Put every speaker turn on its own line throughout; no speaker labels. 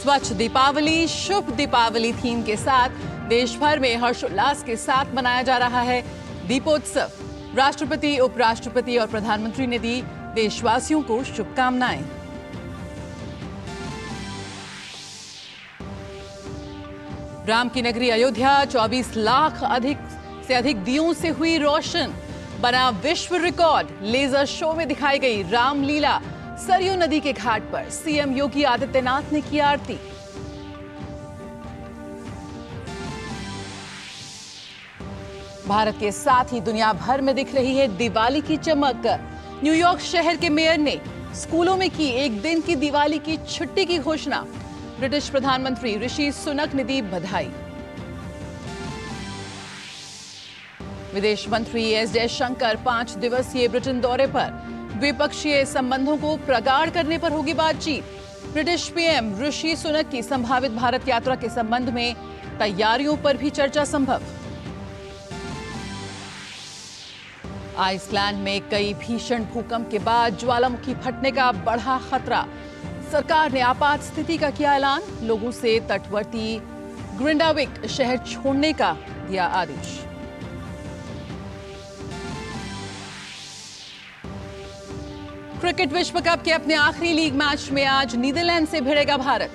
स्वच्छ दीपावली शुभ दीपावली थीम के साथ देश भर में हर्षोल्लास के साथ मनाया जा रहा है दीपोत्सव। राष्ट्रपति, उपराष्ट्रपति और प्रधानमंत्री ने दी देशवासियों को शुभकामनाएं। राम की नगरी अयोध्या 24 लाख से अधिक दियों से हुई रोशन। बना विश्व रिकॉर्ड। लेजर शो में दिखाई गई रामलीला। सरयू नदी के घाट पर सीएम योगी आदित्यनाथ ने की आरती। भारत के साथ ही दुनिया भर में दिख रही है दिवाली की चमक। न्यूयॉर्क शहर के मेयर ने स्कूलों में की एक दिन की दिवाली की छुट्टी की घोषणा। ब्रिटिश प्रधानमंत्री ऋषि सुनक ने दी बधाई। विदेश मंत्री एस जयशंकर 5 दिवसीय ब्रिटेन दौरे पर। द्विपक्षीय संबंधों को प्रगाढ़ करने पर होगी बातचीत। ब्रिटिश पीएम ऋषि सुनक की संभावित भारत यात्रा के संबंध में तैयारियों पर भी चर्चा संभव। आइसलैंड में कई भीषण भूकंप के बाद ज्वालामुखी फटने का बढ़ा खतरा। सरकार ने आपात स्थिति का किया ऐलान। लोगों से तटवर्ती ग्रिंडाविक शहर छोड़ने का दिया आदेश। क्रिकेट विश्व कप के अपने आखिरी लीग मैच में आज नीदरलैंड से भिड़ेगा भारत।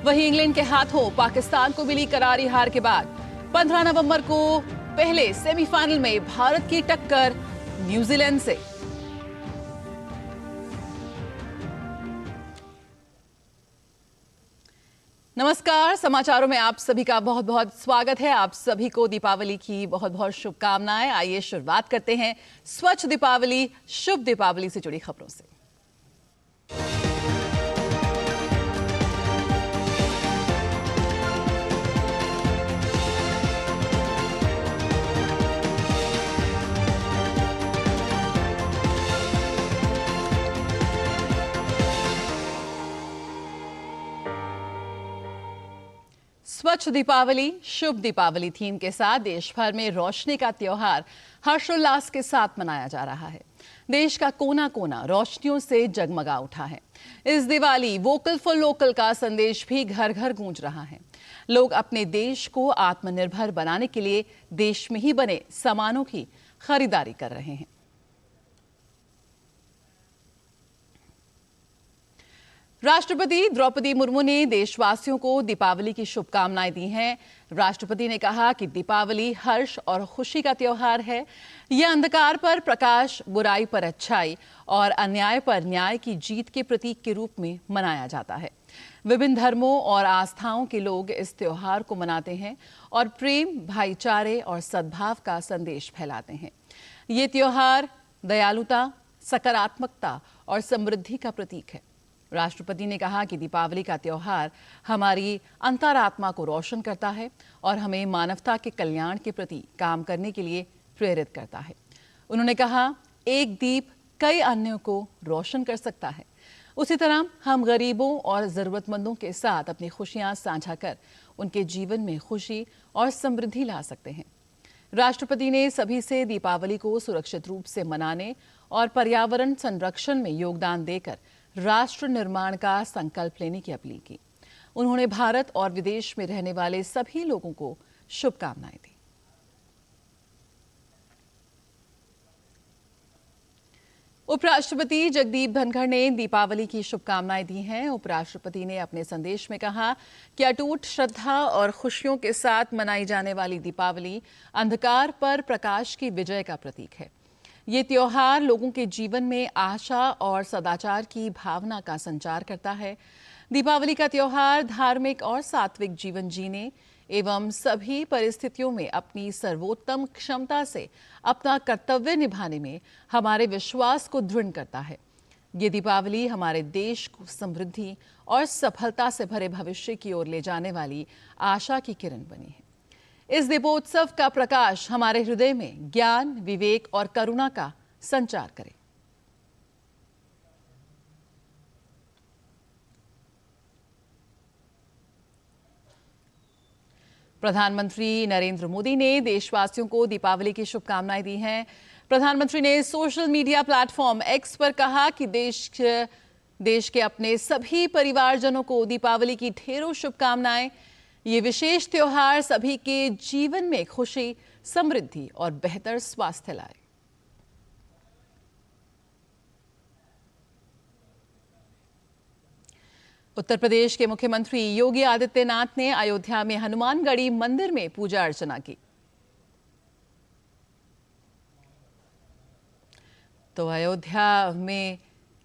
वहीं इंग्लैंड के हाथों पाकिस्तान को मिली करारी हार के बाद 15 नवंबर को पहले सेमीफाइनल में भारत की टक्कर न्यूजीलैंड से। नमस्कार, समाचारों में आप सभी का बहुत बहुत स्वागत है। आप सभी को दीपावली की बहुत बहुत शुभकामनाएं। आइए शुरुआत करते हैं स्वच्छ दीपावली शुभ दीपावली से जुड़ी खबरों से। स्वच्छ दीपावली शुभ दीपावली थीम के साथ देश भर में रोशनी का त्योहार हर्षोल्लास के साथ मनाया जा रहा है। देश का कोना कोना रोशनियों से जगमगा उठा है। इस दिवाली वोकल फॉर लोकल का संदेश भी घर घर गूंज रहा है। लोग अपने देश को आत्मनिर्भर बनाने के लिए देश में ही बने सामानों की खरीदारी कर रहे हैं। राष्ट्रपति द्रौपदी मुर्मू ने देशवासियों को दीपावली की शुभकामनाएं दी हैं। राष्ट्रपति ने कहा कि दीपावली हर्ष और खुशी का त्योहार है। यह अंधकार पर प्रकाश, बुराई पर अच्छाई और अन्याय पर न्याय की जीत के प्रतीक के रूप में मनाया जाता है। विभिन्न धर्मों और आस्थाओं के लोग इस त्योहार को मनाते हैं और प्रेम, भाईचारे और सद्भाव का संदेश फैलाते हैं। ये त्योहार दयालुता, सकारात्मकता और समृद्धि का प्रतीक है। राष्ट्रपति ने कहा कि दीपावली का त्योहार हमारी अंतरात्मा को रोशन करता है और हमें मानवता के कल्याण के प्रति काम करने के लिए प्रेरित करता है। उन्होंने कहा, एक दीप कई अन्यों को रोशन कर सकता है। उसी तरह हम गरीबों और जरूरतमंदों के साथ अपनी खुशियां साझा कर उनके जीवन में खुशी और समृद्धि ला सकते हैं। राष्ट्रपति ने सभी से दीपावली को सुरक्षित रूप से मनाने और पर्यावरण संरक्षण में योगदान देकर राष्ट्र निर्माण का संकल्प लेने की अपील की। उन्होंने भारत और विदेश में रहने वाले सभी लोगों को शुभकामनाएं दी। उपराष्ट्रपति जगदीप धनखड़ ने दीपावली की शुभकामनाएं दी हैं। उपराष्ट्रपति ने अपने संदेश में कहा कि अटूट श्रद्धा और खुशियों के साथ मनाई जाने वाली दीपावली अंधकार पर प्रकाश की विजय का प्रतीक है। ये त्योहार लोगों के जीवन में आशा और सदाचार की भावना का संचार करता है। दीपावली का त्योहार धार्मिक और सात्विक जीवन जीने एवं सभी परिस्थितियों में अपनी सर्वोत्तम क्षमता से अपना कर्तव्य निभाने में हमारे विश्वास को दृढ़ करता है। ये दीपावली हमारे देश को समृद्धि और सफलता से भरे भविष्य की ओर ले जाने वाली आशा की किरण बनी है। इस दीपोत्सव का प्रकाश हमारे हृदय में ज्ञान, विवेक और करुणा का संचार करे। प्रधानमंत्री नरेंद्र मोदी ने देशवासियों को दीपावली की शुभकामनाएं दी हैं। प्रधानमंत्री ने सोशल मीडिया प्लेटफॉर्म एक्स पर कहा कि देश देश के अपने सभी परिवारजनों को दीपावली की ढेरों शुभकामनाएं। ये विशेष त्योहार सभी के जीवन में खुशी, समृद्धि और बेहतर स्वास्थ्य लाए। उत्तर प्रदेश के मुख्यमंत्री योगी आदित्यनाथ ने अयोध्या में हनुमानगढ़ी मंदिर में पूजा अर्चना की। तो अयोध्या में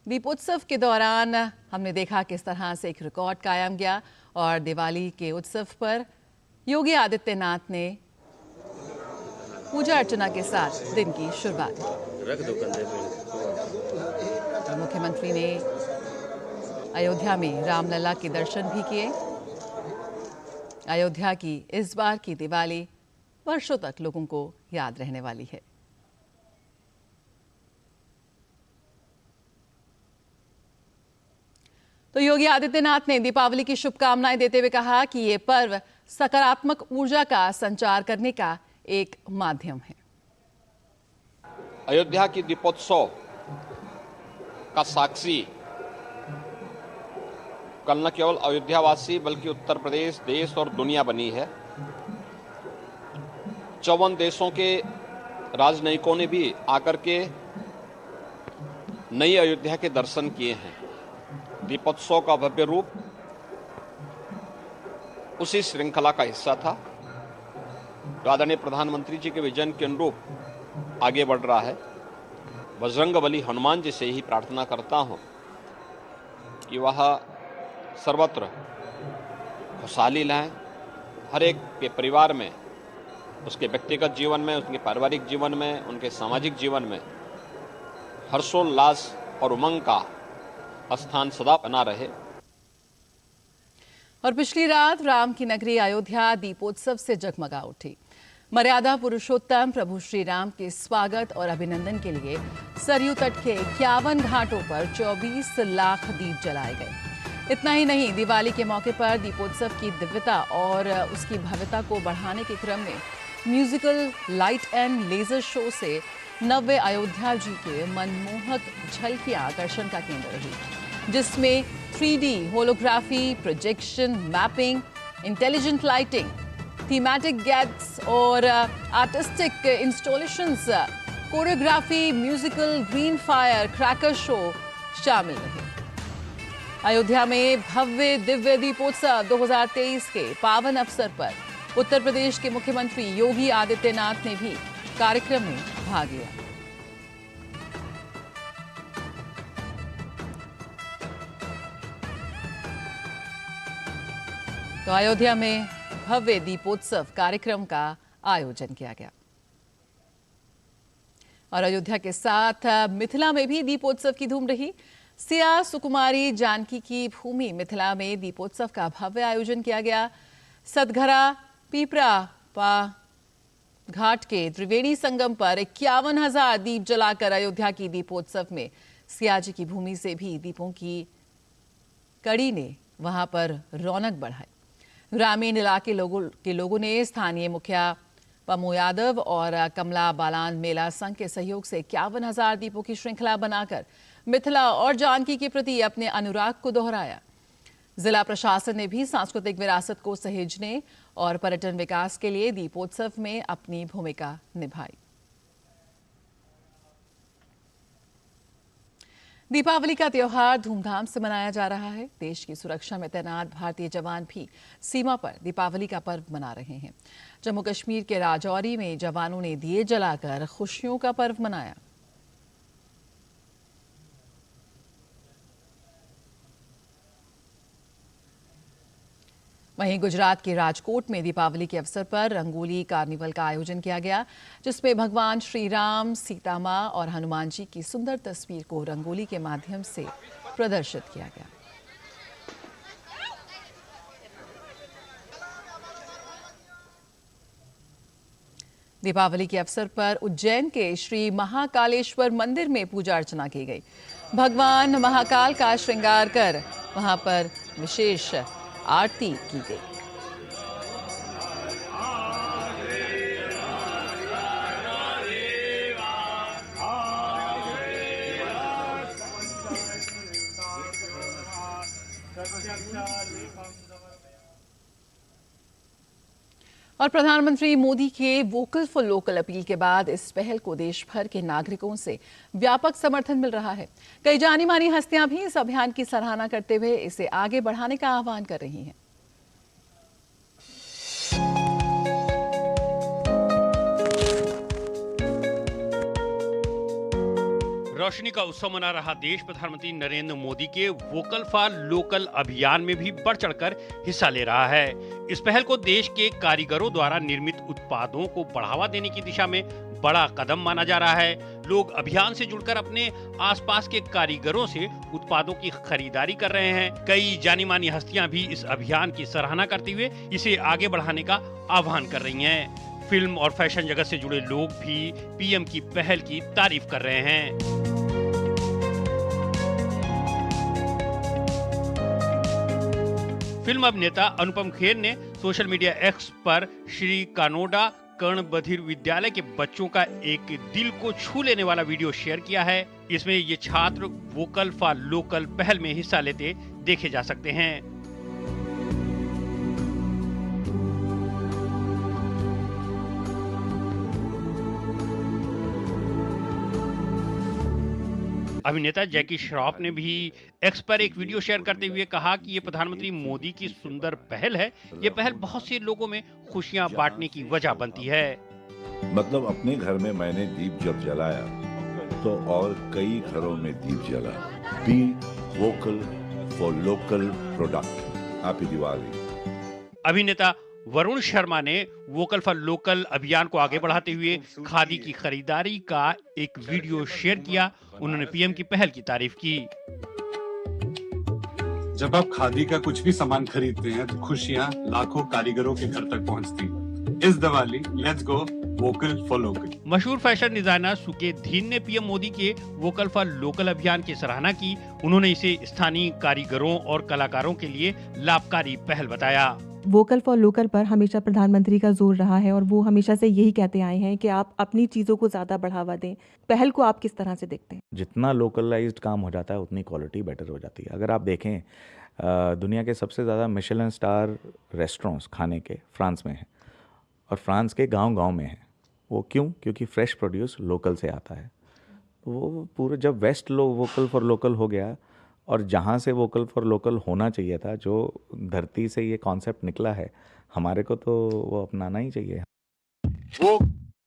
दीपोत्सव के दौरान हमने देखा किस तरह से एक रिकॉर्ड कायम गया और दिवाली के उत्सव पर योगी आदित्यनाथ ने पूजा अर्चना के साथ दिन की शुरुआत की। तो मुख्यमंत्री ने अयोध्या में रामलला के दर्शन भी किए। अयोध्या की इस बार की दिवाली वर्षों तक लोगों को याद रहने वाली है। तो योगी आदित्यनाथ ने दीपावली की शुभकामनाएं देते हुए कहा कि ये पर्व सकारात्मक ऊर्जा का संचार करने का एक माध्यम है।
अयोध्या की दीपोत्सव का साक्षी कल न केवल अयोध्यावासी बल्कि उत्तर प्रदेश, देश और दुनिया बनी है। 54 देशों के राजनयिकों ने भी आकर के नई अयोध्या के दर्शन किए हैं। दीपोत्सव का भव्य रूप उसी श्रृंखला का हिस्सा था। आदरणीय प्रधानमंत्री जी के विजन के अनुरूप आगे बढ़ रहा है। बजरंगबली हनुमान जी से ही प्रार्थना करता हूं कि वह सर्वत्र खुशहाली लाएं, हर एक के परिवार में, उसके व्यक्तिगत जीवन में, उसके पारिवारिक जीवन में, उनके सामाजिक जीवन में हर्षोल्लास और उमंग का स्थान सदा बना रहे।
और पिछली रात राम की नगरी अयोध्या दीपोत्सव से जगमगा उठी। मर्यादा पुरुषोत्तम प्रभु श्री राम के स्वागत और अभिनंदन के लिए सरयू तट के 51 घाटों पर 24 लाख दीप जलाए गए। इतना ही नहीं, दिवाली के मौके पर दीपोत्सव की दिव्यता और उसकी भव्यता को बढ़ाने के क्रम में musical light and laser show से नव्य अयोध्या जी के मनमोहक झलकियां आकर्षण का केंद्र रही, जिसमें 3D holography, projection, mapping, intelligent lighting, thematic gates और artistic installations, choreography, musical green fire cracker show शामिल रहे। अयोध्या में भव्य दिव्य दीपोत्सव 2023 के पावन अवसर पर उत्तर प्रदेश के मुख्यमंत्री योगी आदित्यनाथ ने भी कार्यक्रम में भाग लिया। तो अयोध्या में भव्य दीपोत्सव कार्यक्रम का आयोजन किया गया और अयोध्या के साथ मिथिला में भी दीपोत्सव की धूम रही। सिया सुकुमारी जानकी की भूमि मिथिला में दीपोत्सव का भव्य आयोजन किया गया। सतघरा पीपरा पा घाट के त्रिवेणी संगम पर 51,000 दीप जलाकर अयोध्या की दीपोत्सव में सिया जी की भूमि से भी दीपों की कड़ी ने वहां पर रौनक बढ़ाई। ग्रामीण इलाके के लोगों ने स्थानीय मुखिया पमो यादव और कमला बालान मेला संघ के सहयोग से 51,000 दीपों की श्रृंखला बनाकर मिथिला और जानकी के प्रति अपने अनुराग को दोहराया। जिला प्रशासन ने भी सांस्कृतिक विरासत को सहेजने और पर्यटन विकास के लिए दीपोत्सव में अपनी भूमिका निभाई। दीपावली का त्योहार धूमधाम से मनाया जा रहा है। देश की सुरक्षा में तैनात भारतीय जवान भी सीमा पर दीपावली का पर्व मना रहे हैं। जम्मू कश्मीर के राजौरी में जवानों ने दिए जलाकर खुशियों का पर्व मनाया। वहीं गुजरात के राजकोट में दीपावली के अवसर पर रंगोली कार्निवल का आयोजन किया गया, जिसमें भगवान श्री राम, सीता मां और हनुमान जी की सुंदर तस्वीर को रंगोली के माध्यम से प्रदर्शित किया गया। दीपावली के अवसर पर उज्जैन के श्री महाकालेश्वर मंदिर में पूजा अर्चना की गई। भगवान महाकाल का श्रृंगार कर वहां पर विशेष आरती की गई। और प्रधानमंत्री मोदी के वोकल फॉर लोकल अपील के बाद इस पहल को देश भर के नागरिकों से व्यापक समर्थन मिल रहा है। कई जानी मानी हस्तियां भी इस अभियान की सराहना करते हुए इसे आगे बढ़ाने का आह्वान कर रही हैं।
रोशनी का उत्सव मना रहा देश प्रधानमंत्री नरेंद्र मोदी के वोकल फॉर लोकल अभियान में भी बढ़ चढ़कर हिस्सा ले रहा है। इस पहल को देश के कारीगरों द्वारा निर्मित उत्पादों को बढ़ावा देने की दिशा में बड़ा कदम माना जा रहा है। लोग अभियान से जुड़कर अपने आसपास के कारीगरों से उत्पादों की खरीदारी कर रहे हैं। कई जानी मानी हस्तियां भी इस अभियान की सराहना करते हुए इसे आगे बढ़ाने का आह्वान कर रही हैं। फिल्म और फैशन जगत से जुड़े लोग भी पीएम की पहल की तारीफ कर रहे हैं। फिल्म अभिनेता अनुपम खेर ने सोशल मीडिया एक्स पर श्री कानोडा कर्ण बधिर विद्यालय के बच्चों का एक दिल को छू लेने वाला वीडियो शेयर किया है। इसमें ये छात्र वोकल फॉर लोकल पहल में हिस्सा लेते देखे जा सकते हैं। अभिनेता जैकी श्रॉफ ने भी एक्स पर एक वीडियो शेयर करते हुए कहा कि ये प्रधानमंत्री मोदी की सुंदर पहल है। ये पहल बहुत से लोगों में खुशियां बांटने की वजह बनती है।
मतलब अपने घर में मैंने दीप जब जलाया तो और कई घरों में दीप जला। Be vocal for local product. Happy Diwali.
अभिनेता वरुण शर्मा ने वोकल फॉर लोकल अभियान को आगे बढ़ाते हुए खादी की खरीदारी का एक वीडियो शेयर किया। उन्होंने पीएम की पहल की तारीफ की।
जब आप खादी का कुछ भी सामान खरीदते हैं तो खुशियां लाखों कारीगरों के घर तक पहुंचती। इस Diwali let's go vocal for local.
मशहूर फैशन डिजाइनर सुकेत धीन ने पीएम मोदी के वोकल फॉर लोकल अभियान की सराहना की। उन्होंने इसे स्थानीय कारीगरों और कलाकारों के लिए लाभकारी पहल बताया।
वोकल फॉर लोकल पर हमेशा प्रधानमंत्री का जोर रहा है और वो हमेशा से यही कहते आए हैं कि आप अपनी चीज़ों को ज़्यादा बढ़ावा दें। पहल को आप किस तरह से देखते हैं?
जितना लोकलाइज्ड काम हो जाता है उतनी क्वालिटी बेटर हो जाती है। अगर आप देखें दुनिया के सबसे ज़्यादा मिशेलिन स्टार रेस्टोरेंट्स खाने के फ्रांस में हैं और फ्रांस के गांव-गांव में हैं। वो क्यों? क्योंकि फ्रेश प्रोड्यूस लोकल से आता है। वो पूरे जब वेस्ट वोकल फॉर लोकल हो गया और जहाँ से वोकल फॉर लोकल होना चाहिए था, जो धरती से ये कॉन्सेप्ट निकला है, हमारे को तो वो अपनाना ही चाहिए।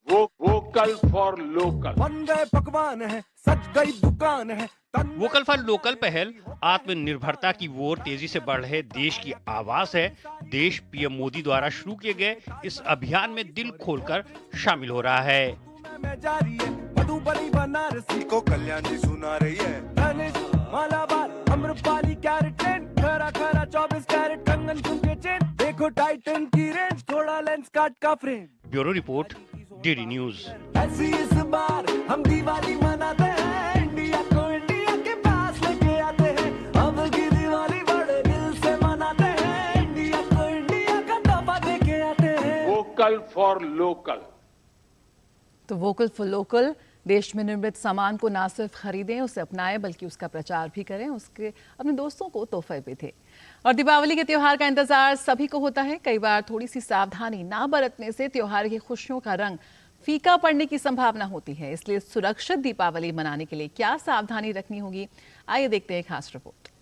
Vocal for local.
बन गए पकवान है, सज गई दुकान है।
वोकल फॉर लोकल पहल आत्मनिर्भरता की ओर तेजी से बढ़ रहे देश की आवाज है। देश पीएम मोदी द्वारा शुरू किए गए इस अभियान में दिल खोलकर शामिल हो रहा है।
मधुबनी बनारसी को कल्याण जी सुना रही है। मालाबार अम्रपाली कैरेट खरा खरा 24 कैरेट कंगन झुमके चेन। देखो टाइटन की रेंज, थोड़ा लेंस काट का frame.
Bureau report, DD news.
ऐसी इस बार हम दिवाली मनाते हैं, इंडिया को इंडिया के पास लेके आते हैं। अब की दिवाली बड़े दिल से मनाते हैं, इंडिया को इंडिया का तोहफा देके आते हैं।
Vocal for local.
तो वोकल फॉर लोकल, देश में निर्मित सामान को ना सिर्फ खरीदें, उसे अपनाएं, बल्कि उसका प्रचार भी करें, उसके अपने दोस्तों को तोहफे भी दें। और दीपावली के त्योहार का इंतजार सभी को होता है। कई बार थोड़ी सी सावधानी ना बरतने से त्योहार की खुशियों का रंग फीका पड़ने की संभावना होती है। इसलिए सुरक्षित दीपावली मनाने के लिए क्या सावधानी रखनी होगी, आइए देखते हैं एक खास रिपोर्ट।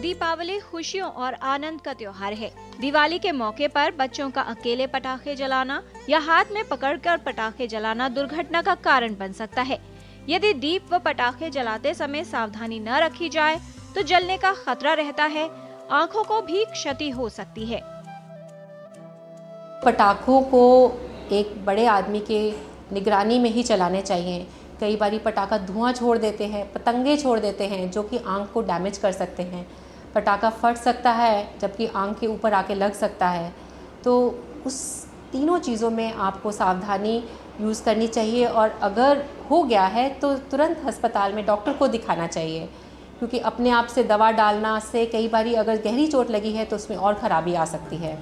दीपावली खुशियों और आनंद का त्योहार है। दिवाली के मौके पर बच्चों का अकेले पटाखे जलाना या हाथ में पकड़कर पटाखे जलाना दुर्घटना का कारण बन सकता है। यदि दीप व पटाखे जलाते समय सावधानी न रखी जाए तो जलने का खतरा रहता है, आँखों को भी क्षति हो सकती है।
पटाखों को एक बड़े आदमी के निगरानी में ही चलाने चाहिए। कई बारी पटाखा धुआं छोड़ देते हैं, पतंगे छोड़ देते हैं, जो कि आँख को डैमेज कर सकते हैं। पटाखा फट सकता है जबकि आँख के ऊपर आके लग सकता है। तो उस तीनों चीज़ों में आपको सावधानी यूज़ करनी चाहिए, और अगर हो गया है तो तुरंत अस्पताल में डॉक्टर को दिखाना चाहिए, क्योंकि अपने आप से दवा डालना से कई बारी अगर गहरी चोट लगी है तो उसमें और खराबी आ सकती है।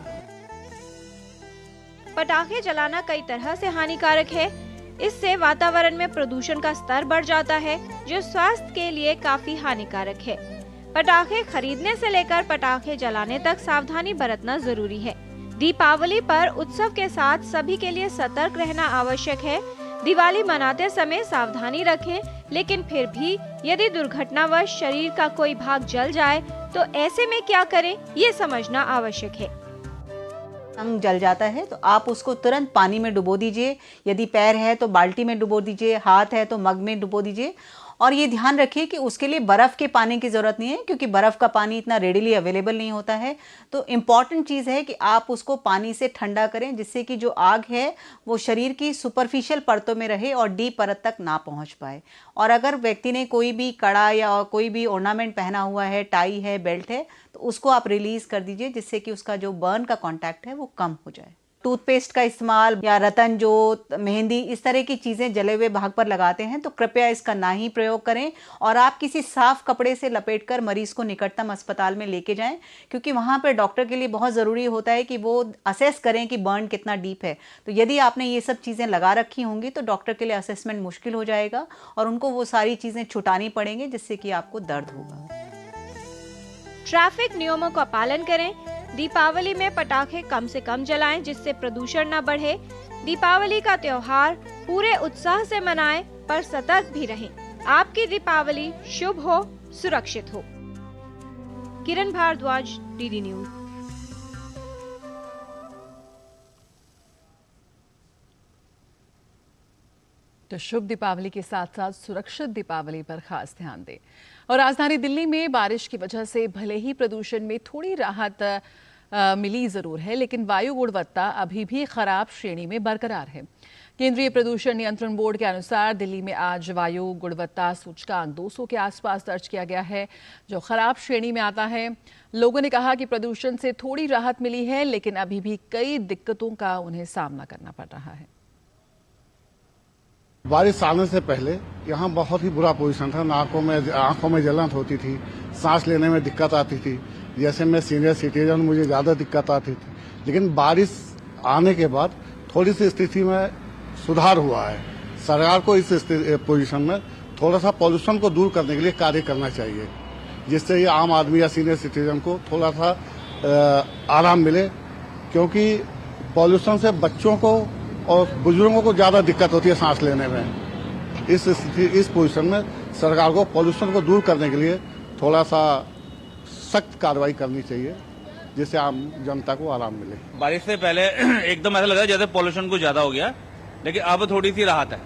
पटाखे जलाना कई तरह से हानिकारक है। इससे वातावरण में प्रदूषण का स्तर बढ़ जाता है, जो स्वास्थ्य के लिए काफी हानिकारक है। पटाखे खरीदने से लेकर पटाखे जलाने तक सावधानी बरतना जरूरी है। दीपावली पर उत्सव के साथ सभी के लिए सतर्क रहना आवश्यक है। दिवाली मनाते समय सावधानी रखें, लेकिन फिर भी यदि दुर्घटनावश शरीर का कोई भाग जल जाए तो ऐसे में क्या करें, ये समझना आवश्यक है।
अंग जल जाता है तो आप उसको तुरंत पानी में डुबो दीजिए। यदि पैर है तो बाल्टी में डुबो दीजिए, हाथ है तो मग में डुबो दीजिए। और ये ध्यान रखिए कि उसके लिए बर्फ़ के पानी की ज़रूरत नहीं है, क्योंकि बर्फ़ का पानी इतना रेडिली अवेलेबल नहीं होता है। तो इम्पॉर्टेंट चीज़ है कि आप उसको पानी से ठंडा करें, जिससे कि जो आग है वो शरीर की सुपरफिशियल परतों में रहे और डीप परत तक ना पहुंच पाए। और अगर व्यक्ति ने कोई भी कड़ा या कोई भी ऑर्नामेंट पहना हुआ है, टाई है, बेल्ट है, तो उसको आप रिलीज़ कर दीजिए, जिससे कि उसका जो बर्न का कॉन्टैक्ट है वो कम हो जाए। टूथपेस्ट का इस्तेमाल या रतन जोत, मेहंदी, इस तरह की चीज़ें जले हुए भाग पर लगाते हैं तो कृपया इसका ना ही प्रयोग करें। और आप किसी साफ कपड़े से लपेटकर मरीज़ को निकटतम अस्पताल में लेके जाएं, क्योंकि वहाँ पर डॉक्टर के लिए बहुत ज़रूरी होता है कि वो असेस करें कि बर्न कितना डीप है। तो यदि आपने ये सब चीज़ें लगा रखी होंगी तो डॉक्टर के लिए असेसमेंट मुश्किल हो जाएगा और उनको वो सारी चीज़ें छुटानी पड़ेंगी, जिससे कि आपको दर्द होगा।
ट्रैफिक नियमों का पालन करें। दीपावली में पटाखे कम से कम जलाएं, जिससे प्रदूषण न बढ़े। दीपावली का त्योहार पूरे उत्साह से मनाएं, पर सतर्क भी रहें। आपकी दीपावली शुभ हो, सुरक्षित हो। किरण भारद्वाज, डीडी न्यूज।
तो शुभ दीपावली के साथ साथ सुरक्षित दीपावली पर खास ध्यान दें। और राजधानी दिल्ली में बारिश की वजह से भले ही प्रदूषण में थोड़ी राहत मिली जरूर है, लेकिन वायु गुणवत्ता अभी भी खराब श्रेणी में बरकरार है। केंद्रीय प्रदूषण नियंत्रण बोर्ड के अनुसार दिल्ली में आज वायु गुणवत्ता सूचकांक 200 के आसपास दर्ज किया गया है, जो खराब श्रेणी में आता है। लोगों ने कहा कि प्रदूषण से थोड़ी राहत मिली है, लेकिन अभी भी कई दिक्कतों का उन्हें सामना करना पड़ रहा है।
बारिश आने से पहले यहाँ बहुत ही बुरा पोजीशन था। आंखों में जलन होती थी, सांस लेने में दिक्कत आती थी। जैसे मैं सीनियर सिटीजन, मुझे ज़्यादा दिक्कत आती थी, लेकिन बारिश आने के बाद थोड़ी सी स्थिति में सुधार हुआ है। सरकार को इस पोजीशन में थोड़ा सा पॉल्यूशन को दूर करने के लिए कार्य करना चाहिए, जिससे ये आम आदमी या सीनियर सिटीजन को थोड़ा सा आराम मिले, क्योंकि पॉल्यूशन से बच्चों को और बुजुर्गों को ज़्यादा दिक्कत होती है सांस लेने में। इस पोजीशन में सरकार को पॉल्यूशन को दूर करने के लिए थोड़ा सा सख्त कार्रवाई करनी चाहिए, जिससे आम जनता को आराम मिले।
बारिश से पहले एकदम ऐसा लगा जैसे पॉल्यूशन कुछ ज्यादा हो गया, लेकिन अब थोड़ी सी राहत है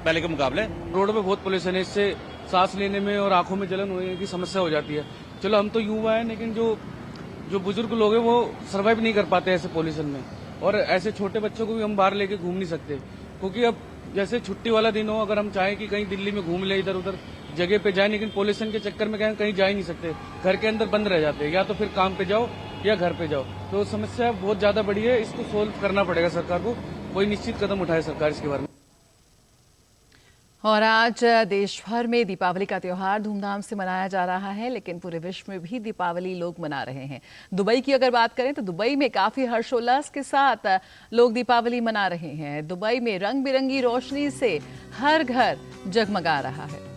पहले के मुकाबले।
रोड पे बहुत पॉल्यूशन है, इससे सांस लेने में और आंखों में जलन होने की समस्या हो जाती है। चलो हम तो युवा है, लेकिन जो बुजुर्ग लोग हैं वो सर्वाइव नहीं कर पाते ऐसे पॉल्यूशन में। और ऐसे छोटे बच्चों को भी हम बाहर लेके घूम नहीं सकते, क्योंकि अब जैसे छुट्टी वाला दिन हो, अगर हम चाहें कि कहीं दिल्ली में घूम ले, इधर उधर जगह पे जाए, लेकिन पॉल्यूशन के चक्कर में कहीं जा ही नहीं सकते, घर के अंदर बंद रह जाते हैं। या तो फिर काम पे जाओ या घर पे जाओ। तो समस्या बहुत ज्यादा बड़ी है, इसको सोल्व करना पड़ेगा सरकार को। कोई निश्चित कदम उठाए सरकार इसके बारे में।
और आज देश भर में दीपावली का त्योहार धूमधाम से मनाया जा रहा है, लेकिन पूरे विश्व में भी दीपावली लोग मना रहे हैं। दुबई की अगर बात करें तो दुबई में काफी हर्षोल्लास के साथ लोग दीपावली मना रहे हैं। दुबई में रंग बिरंगी रोशनी से हर घर जगमगा रहा है।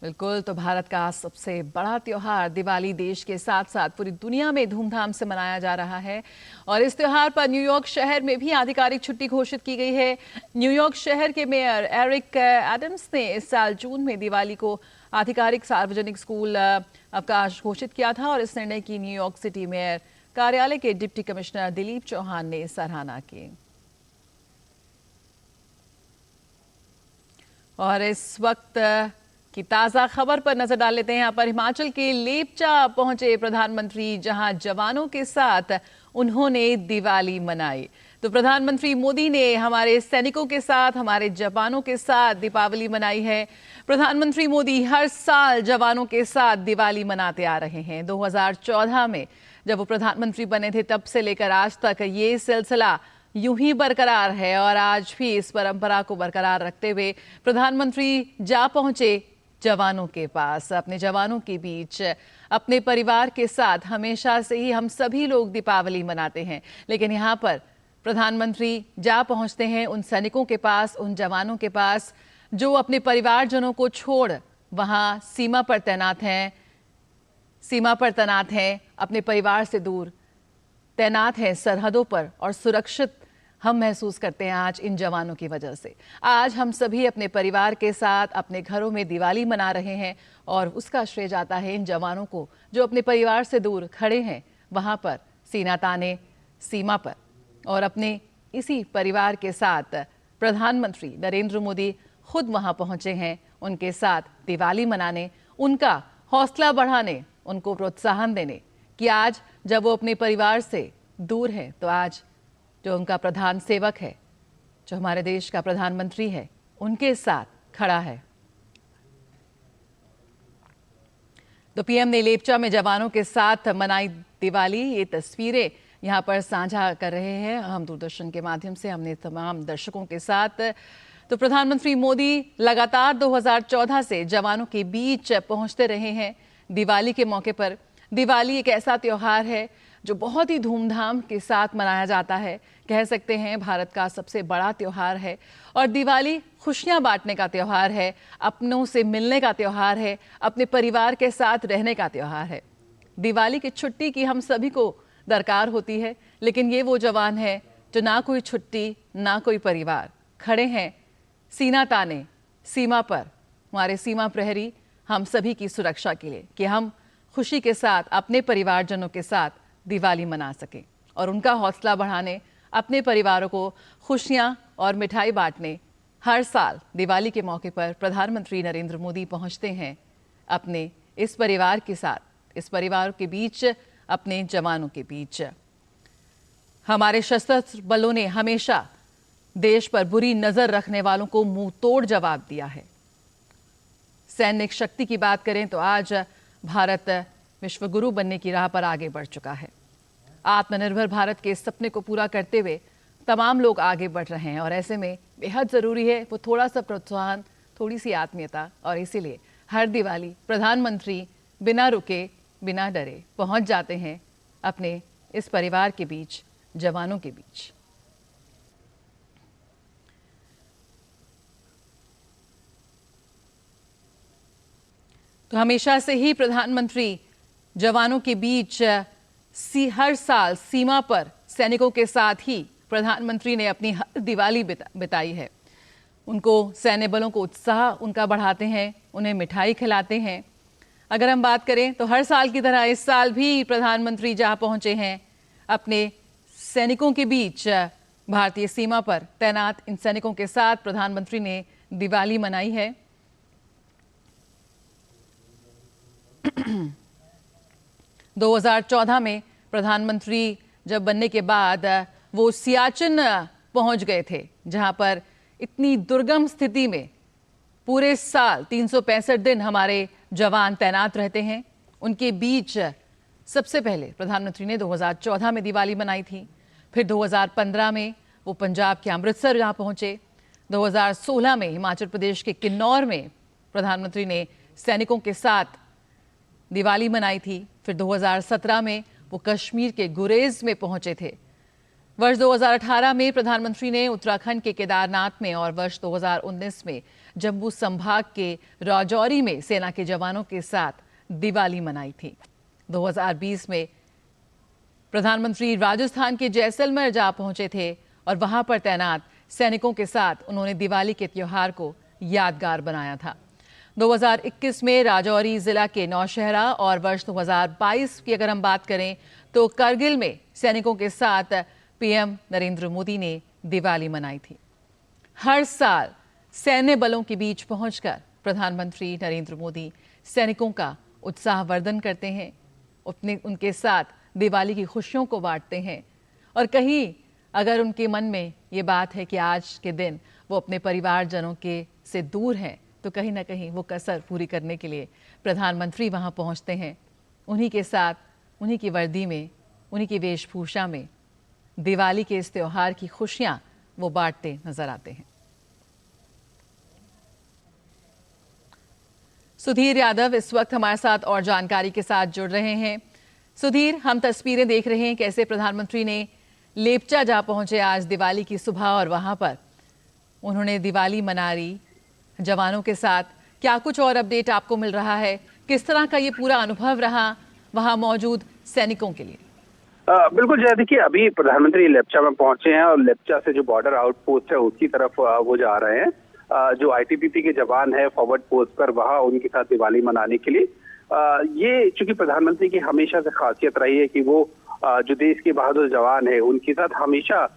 बिल्कुल, तो भारत का सबसे बड़ा त्योहार दिवाली देश के साथ साथ पूरी दुनिया में धूमधाम से मनाया जा रहा है। और इस त्योहार पर न्यूयॉर्क शहर में भी आधिकारिक छुट्टी घोषित की गई है। न्यूयॉर्क शहर के मेयर एरिक एडम्स ने इस साल जून में दिवाली को आधिकारिक सार्वजनिक स्कूल अवकाश घोषित किया था, और इस निर्णय की न्यूयॉर्क सिटी मेयर कार्यालय के डिप्टी कमिश्नर दिलीप चौहान ने सराहना की। और इस वक्त की ताज़ा खबर पर नजर डाल लेते हैं। यहाँ पर हिमाचल के लेपचा पहुंचे प्रधानमंत्री, जहां जवानों के साथ उन्होंने दिवाली मनाई। तो प्रधानमंत्री मोदी ने हमारे सैनिकों के साथ, हमारे जवानों के साथ दीपावली मनाई है। प्रधानमंत्री मोदी हर साल जवानों के साथ दिवाली मनाते आ रहे हैं। 2014 में जब वो प्रधानमंत्री बने थे तब से लेकर आज तक ये सिलसिला यूं ही बरकरार है और आज भी इस परंपरा को बरकरार रखते हुए प्रधानमंत्री जा पहुंचे जवानों के पास, अपने जवानों के बीच, अपने परिवार के साथ। हमेशा से ही हम सभी लोग दीपावली मनाते हैं, लेकिन यहाँ पर प्रधानमंत्री जा पहुंचते हैं उन सैनिकों के पास, उन जवानों के पास जो अपने परिवारजनों को छोड़ वहां सीमा पर तैनात हैं, अपने परिवार से दूर तैनात हैं सरहदों पर, और सुरक्षित हम महसूस करते हैं आज इन जवानों की वजह से। आज हम सभी अपने परिवार के साथ अपने घरों में दिवाली मना रहे हैं और उसका श्रेय जाता है इन जवानों को जो अपने परिवार से दूर खड़े हैं वहां पर सीना ताने सीमा पर। और अपने इसी परिवार के साथ प्रधानमंत्री नरेंद्र मोदी खुद वहां पहुंचे हैं उनके साथ दिवाली मनाने, उनका हौसला बढ़ाने, उनको प्रोत्साहन देने कि आज जब वो अपने परिवार से दूर है तो आज जो उनका प्रधान सेवक है, जो हमारे देश का प्रधानमंत्री है, उनके साथ खड़ा है। तो पीएम ने लेपचा में जवानों के साथ मनाई दिवाली। ये तस्वीरें यहाँ पर साझा कर रहे हैं हम दूरदर्शन के माध्यम से, हमने तमाम दर्शकों के साथ। तो प्रधानमंत्री मोदी लगातार 2014 से जवानों के बीच पहुंचते रहे हैं दिवाली के मौके पर। दिवाली एक ऐसा त्योहार है जो बहुत ही धूमधाम के साथ मनाया जाता है, कह सकते हैं भारत का सबसे बड़ा त्योहार है। और दिवाली खुशियां बांटने का त्योहार है, अपनों से मिलने का त्योहार है, अपने परिवार के साथ रहने का त्योहार है। दिवाली की छुट्टी की हम सभी को दरकार होती है, लेकिन ये वो जवान है जो ना कोई छुट्टी ना कोई परिवार, खड़े हैं सीना ताने सीमा पर, हमारे सीमा प्रहरी हम सभी की सुरक्षा के लिए, कि हम खुशी के साथ अपने परिवारजनों के साथ दिवाली मना सकें और उनका हौसला बढ़ाने, अपने परिवारों को खुशियां और मिठाई बांटने हर साल दिवाली के मौके पर प्रधानमंत्री नरेंद्र मोदी पहुंचते हैं अपने इस परिवार के साथ, इस परिवार के बीच, अपने जवानों के बीच। हमारे सशस्त्र बलों ने हमेशा देश पर बुरी नजर रखने वालों को मुंह तोड़ जवाब दिया है। सैनिक शक्ति की बात करें तो आज भारत विश्वगुरु बनने की राह पर आगे बढ़ चुका है। आत्मनिर्भर भारत के सपने को पूरा करते हुए तमाम लोग आगे बढ़ रहे हैं और ऐसे में बेहद जरूरी है वो थोड़ा सा प्रोत्साहन, थोड़ी सी आत्मीयता। और इसीलिए हर दिवाली प्रधानमंत्री बिना रुके, बिना डरे पहुंच जाते हैं अपने इस परिवार के बीच, जवानों के बीच। तो हमेशा से ही प्रधानमंत्री जवानों के बीच हर साल सीमा पर सैनिकों के साथ ही प्रधानमंत्री ने अपनी हर दिवाली बिताई है। उनको, सैन्य बलों को उत्साह उनका बढ़ाते हैं, उन्हें मिठाई खिलाते हैं। अगर हम बात करें तो हर साल की तरह इस साल भी प्रधानमंत्री जहां पहुंचे हैं अपने सैनिकों के बीच, भारतीय सीमा पर तैनात इन सैनिकों के साथ प्रधानमंत्री ने दिवाली मनाई है। 2014 में प्रधानमंत्री जब बनने के बाद वो सियाचिन पहुंच गए थे, जहां पर इतनी दुर्गम स्थिति में पूरे साल 365 दिन हमारे जवान तैनात रहते हैं। उनके बीच सबसे पहले प्रधानमंत्री ने 2014 में दिवाली मनाई थी, फिर 2015 में वो पंजाब के अमृतसर जहां पहुंचे, 2016 में हिमाचल प्रदेश के किन्नौर में प्रधानमंत्री ने सैनिकों के साथ दिवाली मनाई थी, फिर 2017 में वो कश्मीर के गुरेज में पहुंचे थे। वर्ष 2018 में प्रधानमंत्री ने उत्तराखंड के केदारनाथ में और वर्ष 2019 में जम्मू संभाग के राजौरी में सेना के जवानों के साथ दिवाली मनाई थी। 2020 में प्रधानमंत्री राजस्थान के जैसलमेर जा पहुंचे थे और वहां पर तैनात सैनिकों के साथ उन्होंने दिवाली के त्योहार को यादगार बनाया था। 2021 में राजौरी जिला के नौशहरा और वर्ष 2022 की अगर हम बात करें तो करगिल में सैनिकों के साथ पीएम नरेंद्र मोदी ने दिवाली मनाई थी। हर साल सैन्य बलों के बीच पहुंचकर प्रधानमंत्री नरेंद्र मोदी सैनिकों का उत्साहवर्धन करते हैं, उनके साथ दिवाली की खुशियों को बांटते हैं और कहीं अगर उनके मन में ये बात है कि आज के दिन वो अपने परिवारजनों के से दूर हैं, तो कहीं ना कहीं वो कसर पूरी करने के लिए प्रधानमंत्री वहाँ पहुँचते हैं। उन्हीं के साथ, उन्हीं की वर्दी में, उन्हीं की वेशभूषा में दिवाली के इस त्योहार की खुशियाँ वो बांटते नजर आते हैं। सुधीर यादव इस वक्त हमारे साथ और जानकारी के साथ जुड़ रहे हैं। सुधीर, हम तस्वीरें देख रहे हैं कैसे प्रधानमंत्री ने लेपचा जा पहुंचे आज दिवाली की सुबह और वहां पर उन्होंने दिवाली मना रही जवानों के साथ। क्या कुछ और अपडेट आपको मिल रहा है? किस तरह का ये पूरा अनुभव रहा वहां मौजूद सैनिकों के लिए?
बिल्कुल जय, देखिए अभी प्रधानमंत्री लेपचा में पहुंचे हैं और लेपचा से जो बॉर्डर आउटपोस्ट है उसकी तरफ वो जा रहे हैं। जो आईटीबीपी के जवान है फॉरवर्ड पोस्ट पर, वहां उनके साथ दिवाली मनाने के लिए। ये चूंकि प्रधानमंत्री की हमेशा से खासियत रही है कि वो जो देश के बहादुर जवान है उनके साथ हमेशा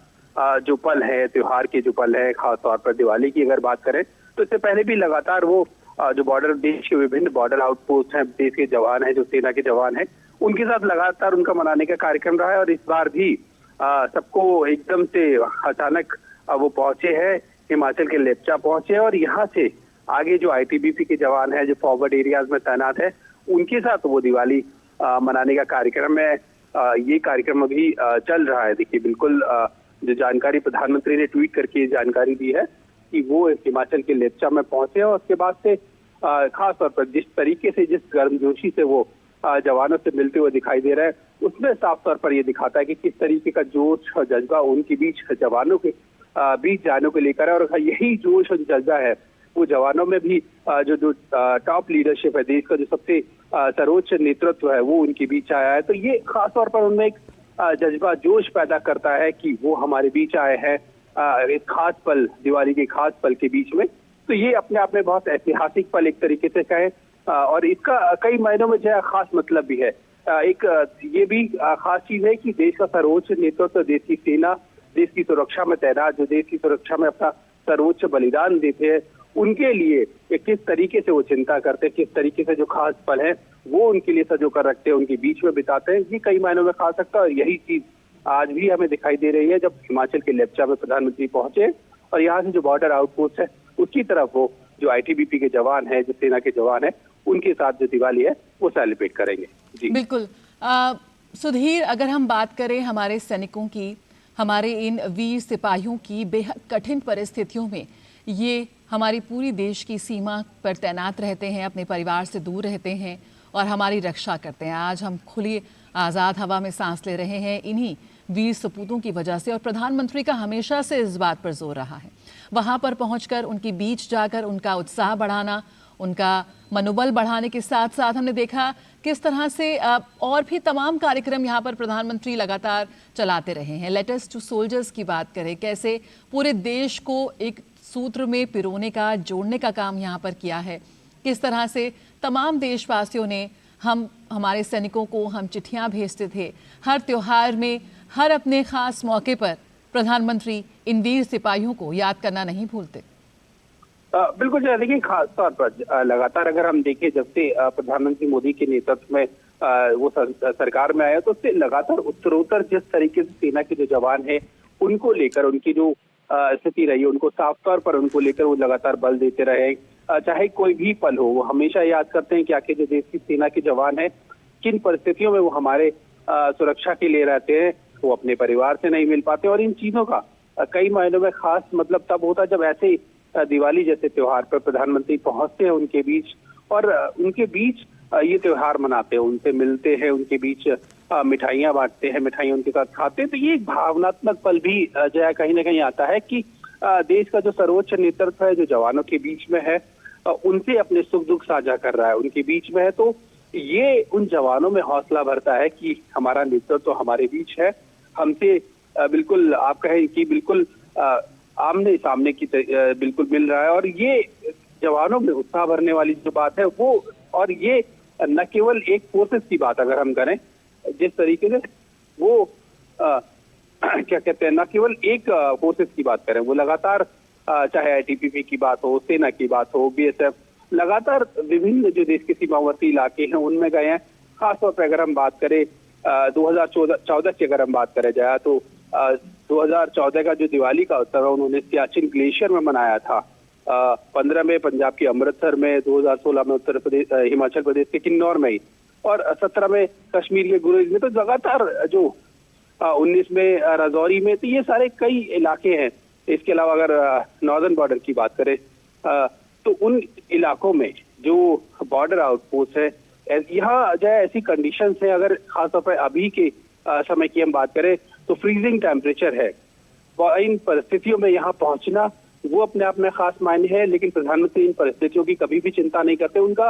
जो पल है, त्योहार के जो पल है, खासतौर पर दिवाली की अगर बात करें तो इससे पहले भी लगातार वो जो बॉर्डर, देश के विभिन्न बॉर्डर आउटपोस्ट हैं, देश के जवान हैं, जो सेना के जवान हैं, उनके साथ लगातार उनका मनाने का कार्यक्रम रहा है। और इस बार भी सबको एकदम से अचानक वो पहुंचे हैं, हिमाचल के लेपचा पहुंचे और यहाँ से आगे जो आईटीबीपी के जवान हैं, जो फॉरवर्ड एरियाज में तैनात है, उनके साथ वो दिवाली मनाने का कार्यक्रम है। ये कार्यक्रम अभी चल रहा है। देखिए बिल्कुल जो जानकारी प्रधानमंत्री ने ट्वीट करके जानकारी दी है कि वो हिमाचल के लेपचा में पहुंचे और उसके बाद से खास तौर पर जिस तरीके से, जिस गर्मजोशी से वो जवानों से मिलते हुए दिखाई दे रहे हैं, उसमें साफ तौर पर ये दिखाता है कि किस तरीके का जोश और जज्बा उनके बीच, जवानों के बीच जाने को लेकर है। और यही जोश और जज्बा है वो जवानों में भी जो टॉप लीडरशिप है, देश का जो सबसे सर्वोच्च नेतृत्व है, वो उनके बीच आया है। तो ये खास तौर पर उनमें एक जज्बा, जोश पैदा करता है कि वो हमारे बीच आए हैं एक खास पल, दिवाली के खास पल के बीच में। तो ये अपने आप में बहुत ऐतिहासिक पल एक तरीके से कहें, और इसका कई मायनों में जो है खास मतलब भी है। एक ये भी खास चीज है कि देश का सर्वोच्च नेतृत्व, देश की सेना, देश की सुरक्षा में तैनात, जो देश की सुरक्षा में अपना सर्वोच्च बलिदान देते हैं, उनके लिए किस तरीके से वो चिंता करते हैं, किस तरीके से जो खास पल है वो उनके लिए सजो कर रखते हैं, उनके बीच में बिताते हैं। ये कई मायनों में खास सकता है और यही चीज आज भी हमें दिखाई दे रही है जब हिमाचल के लेपचा में प्रधानमंत्री पहुंचे और यहाँ से जो बॉर्डर आउटपोस्ट है उसकी तरफ वो जो आईटीबीपी के जवान है, जो सेना के जवान है, उनके साथ जो दिवाली है वो सेलिब्रेट करेंगे। जी
बिल्कुल। सुधीर, अगर हम बात करें हमारे सैनिकों की, हमारे इन वीर सिपाहियों की बेहद कठिन परिस्थितियों में ये हमारी पूरी देश की सीमा पर तैनात रहते हैं, अपने परिवार से दूर रहते हैं और हमारी रक्षा करते हैं। आज हम खुली आज़ाद हवा में सांस ले रहे हैं इन्हीं वीर सपूतों की वजह से। और प्रधानमंत्री का हमेशा से इस बात पर जोर रहा है, वहाँ पर पहुँचकर उनके बीच जाकर उनका उत्साह बढ़ाना, उनका मनोबल बढ़ाने के साथ साथ हमने देखा किस तरह से और भी तमाम कार्यक्रम यहाँ पर प्रधानमंत्री लगातार चलाते रहे हैं। लेटर्स टू सोल्जर्स की बात करें, कैसे पूरे देश को एक सूत्र में पिरोने का, जोड़ने का काम यहाँ पर किया है, किस तरह से तमाम देशवासियों ने, हमारे सैनिकों को हम चिट्ठियाँ भेजते थे हर त्योहार में, हर अपने खास मौके पर प्रधानमंत्री इन वीर सिपाहियों को याद करना नहीं भूलते।
बिल्कुल जो देखिए, खास तौर पर लगातार अगर हम देखें जब से प्रधानमंत्री मोदी के नेतृत्व में वो सरकार में आया, तो उससे लगातार उत्तरोत्तर जिस तरीके से सेना के जो जवान हैं उनको लेकर, उनकी जो स्थिति रही है, उनको साफ तौर पर उनको लेकर वो लगातार बल देते रहे। चाहे कोई भी पल हो, वो हमेशा याद करते हैं कि आखिर जो देश की सेना के जवान है किन परिस्थितियों में वो हमारे सुरक्षा के लिए रहते हैं, वो अपने परिवार से नहीं मिल पाते। और इन चीजों का कई मायनों में खास मतलब तब होता जब ऐसे दिवाली जैसे त्योहार पर प्रधानमंत्री पहुंचते हैं उनके बीच और उनके बीच ये त्योहार मनाते हैं, उनसे मिलते हैं, उनके बीच मिठाइयाँ बांटते हैं, मिठाइयाँ उनके साथ खाते हैं। तो ये एक भावनात्मक पल भी जो है कहीं ना कहीं आता है कि देश का जो सर्वोच्च नेतृत्व है, जो जवानों के बीच में है, उनसे अपने सुख दुख साझा कर रहा है, उनके बीच में है। तो ये उन जवानों में हौसला भरता है कि हमारा नेतृत्व हमारे बीच है, हमसे बिल्कुल आप कहें कि बिल्कुल आमने सामने की बिल्कुल मिल रहा है। और ये जवानों में उत्साह भरने वाली जो बात है वो, और ये न केवल एक फोर्सेस की बात अगर हम करें, जिस तरीके से वो क्या कहते हैं, न केवल एक फोर्सेस की बात करें, वो लगातार चाहे आईटीबीपी की बात हो, सेना की बात हो, बीएसएफ, लगातार विभिन्न जो देश के सीमावर्ती इलाके हैं उनमें गए हैं। खासतौर पर अगर हम बात करें 2014 की अगर हम बात करें जाए तो 2014 का जो दिवाली का उत्सव है उन्होंने सियाचिन ग्लेशियर में मनाया था। 15 में पंजाब के अमृतसर में, 2016 में उत्तर प्रदेश हिमाचल प्रदेश के किन्नौर में ही, और 17 में कश्मीर के गुरेज में। तो लगातार जो 19 में राजौरी में, तो ये सारे कई इलाके हैं। इसके अलावा अगर नॉर्दर्न बॉर्डर की बात करें तो उन इलाकों में जो बॉर्डर आउटपोस्ट है, यहाँ जो है ऐसी कंडीशंस है, अगर खासतौर पर अभी के समय की हम बात करें तो फ्रीजिंग टेम्परेचर है। इन परिस्थितियों में यहाँ पहुंचना वो अपने आप में खास मायने है, लेकिन प्रधानमंत्री इन परिस्थितियों की कभी भी चिंता नहीं करते। उनका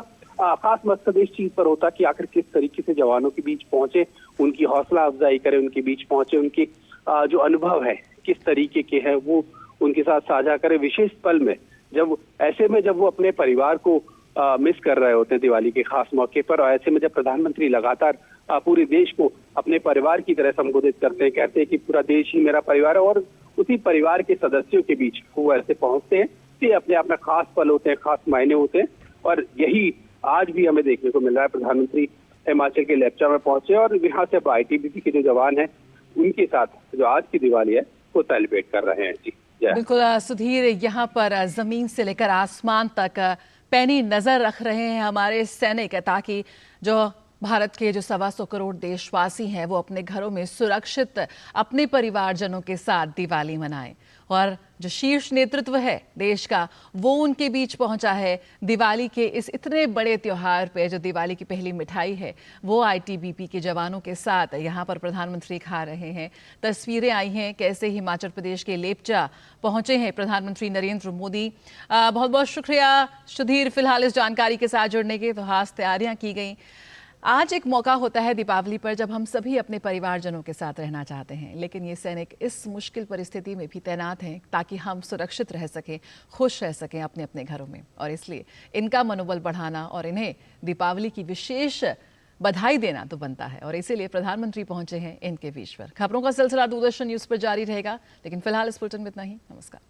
खास मकसद इस चीज पर होता कि आखिर किस तरीके से जवानों के बीच पहुंचे, उनकी हौसला अफजाई करें, उनके बीच पहुंचे, उनके जो अनुभव है किस तरीके के हैं वो उनके साथ साझा करें। विशेष पल में जब ऐसे में जब वो अपने परिवार को मिस कर रहे होते हैं दिवाली के खास मौके पर, और ऐसे में जब प्रधानमंत्री लगातार पूरे देश को अपने परिवार की तरह संबोधित करते हैं, कहते हैं कि पूरा देश ही मेरा परिवार है, और उसी परिवार के सदस्यों के बीच वो ऐसे पहुंचते हैं, तो ये अपने आप में खास पल होते हैं, खास मायने होते हैं। और यही आज भी हमें देखने को मिल रहा है। प्रधानमंत्री हिमाचल के लेप्चा में पहुंचे और यहाँ से ITBP के जो जवान हैं उनके साथ जो आज की दिवाली है वो सेलिब्रेट कर रहे हैं। जी
बिल्कुल सुधीर, यहाँ पर जमीन से लेकर आसमान तक पैनी नजर रख रहे हैं हमारे सैनिक, ताकि जो भारत के जो 125 करोड़ देशवासी हैं वो अपने घरों में सुरक्षित अपने परिवारजनों के साथ दिवाली मनाएं। और जो शीर्ष नेतृत्व है देश का वो उनके बीच पहुंचा है दिवाली के इस इतने बड़े त्योहार पे। जो दिवाली की पहली मिठाई है वो ITBP के जवानों के साथ यहाँ पर प्रधानमंत्री खा रहे हैं। तस्वीरें आई हैं कैसे हिमाचल प्रदेश के लेप्चा पहुंचे हैं प्रधानमंत्री नरेंद्र मोदी। बहुत बहुत शुक्रिया सुधीर फिलहाल इस जानकारी के साथ जुड़ने के। तो खास तैयारियां की गई। आज एक मौका होता है दीपावली पर जब हम सभी अपने परिवारजनों के साथ रहना चाहते हैं, लेकिन ये सैनिक इस मुश्किल परिस्थिति में भी तैनात हैं ताकि हम सुरक्षित रह सकें, खुश रह सकें अपने अपने घरों में। और इसलिए इनका मनोबल बढ़ाना और इन्हें दीपावली की विशेष बधाई देना तो बनता है, और इसीलिए प्रधानमंत्री पहुंचे हैं इनके बीच पर। खबरों का सिलसिला दूरदर्शन न्यूज पर जारी रहेगा, लेकिन फिलहाल इस बुलेटिन में इतना ही। नमस्कार।